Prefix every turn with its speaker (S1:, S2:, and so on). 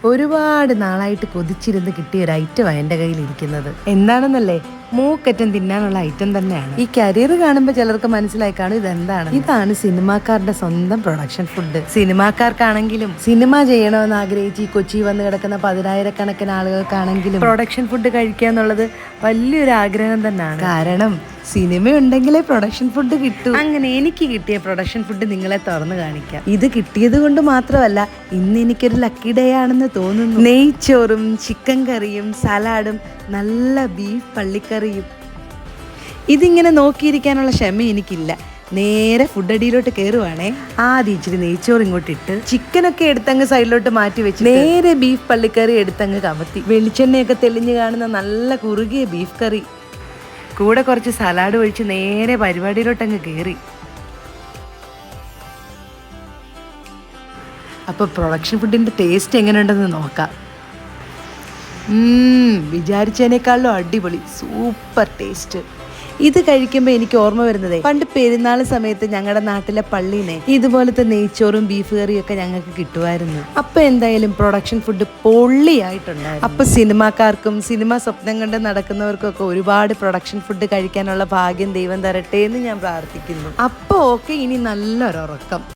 S1: ഒരുപാട് നാളായിട്ട് കൊതിച്ചിരുന്ന് കിട്ടിയ ഒരു ഐറ്റമാണ് എൻ്റെ കയ്യിലിരിക്കുന്നത്. എന്താണെന്നല്ലേ, മൂക്കറ്റം തിന്നാനുള്ള ഐറ്റം തന്നെയാണ്. ഈ കരിയർ കാണുമ്പോൾ ചിലർക്ക് മനസ്സിലായി കാണും ഇതെന്താണ്. ഇതാണ് സിനിമാക്കാരുടെ സ്വന്തം പ്രൊഡക്ഷൻ ഫുഡ്. സിനിമാക്കാർക്കാണെങ്കിലും സിനിമ ചെയ്യണമെന്ന് ആഗ്രഹിച്ച് ഈ കൊച്ചി വന്ന് കിടക്കുന്ന 10,000-കണക്കിന് ആളുകൾക്കാണെങ്കിലും പ്രൊഡക്ഷൻ ഫുഡ് കഴിക്കുക എന്നുള്ളത് വലിയൊരു ആഗ്രഹം തന്നെയാണ്. കാരണം സിനിമ ഉണ്ടെങ്കിലേ പ്രൊഡക്ഷൻ ഫുഡ് കിട്ടൂ. അങ്ങനെ എനിക്ക് കിട്ടിയ പ്രൊഡക്ഷൻ ഫുഡ് നിങ്ങളെ തുറന്നു കാണിക്കാം. ഇത് കിട്ടിയത് കൊണ്ട് മാത്രമല്ല, ഇന്ന് എനിക്കൊരു ലക്കി ഡേ ആണെന്ന് തോന്നുന്നു. നെയ്ച്ചോറും ചിക്കൻ കറിയും സലാഡും നല്ല ബീഫ് പള്ളിക്കറിയും. ഇതിങ്ങനെ നോക്കിയിരിക്കാനുള്ള ക്ഷമ എനിക്കില്ല. നേരെ ഫുഡ് അടിയിലോട്ട് കയറുവാണേ. ആദ്യം ഇച്ചിരി നെയ്ച്ചോറ് ഇങ്ങോട്ട് ഇട്ട് ചിക്കനൊക്കെ എടുത്തങ്ങ് സൈഡിലോട്ട് മാറ്റി വെച്ച് നേരെ ബീഫ് പള്ളിക്കറി എടുത്തങ്ങ് കമത്തി വെളിച്ചെണ്ണയൊക്കെ തെളിഞ്ഞ് കാണുന്ന നല്ല കുറുകിയ ബീഫ് കറി കൂടെ കുറച്ച് സലാഡ് ഒഴിച്ച് നേരെ പരിപാടിയിലോട്ടങ്ങ് കയറി. അപ്പോൾ പ്രൊഡക്ഷൻ ഫുഡിൻ്റെ ടേസ്റ്റ് എങ്ങനെയുണ്ടെന്ന് നോക്കാം. വിചാരിച്ചതിനേക്കാളും അടിപൊളി, സൂപ്പർ ടേസ്റ്റ്. ഇത് കഴിക്കുമ്പോൾ എനിക്ക് ഓർമ്മ വരുന്നതേ, പണ്ട് പെരുന്നാൾ സമയത്ത് ഞങ്ങളുടെ നാട്ടിലെ പള്ളീനെ ഇതുപോലത്തെ നെയ്ച്ചോറും ബീഫ് കറിയും ഒക്കെ ഞങ്ങൾക്ക് കിട്ടുമായിരുന്നു. അപ്പൊ എന്തായാലും പ്രൊഡക്ഷൻ ഫുഡ് പൊള്ളിയായിട്ടുണ്ടായിരുന്നു. അപ്പൊ സിനിമാക്കാർക്കും സിനിമ സ്വപ്നം കണ്ട് നടക്കുന്നവർക്കും ഒക്കെ ഒരുപാട് പ്രൊഡക്ഷൻ ഫുഡ് കഴിക്കാനുള്ള ഭാഗ്യം ദൈവം തരട്ടെ എന്ന് ഞാൻ പ്രാർത്ഥിക്കുന്നു. അപ്പൊ ഓക്കെ, ഇനി നല്ലൊരുറക്കം.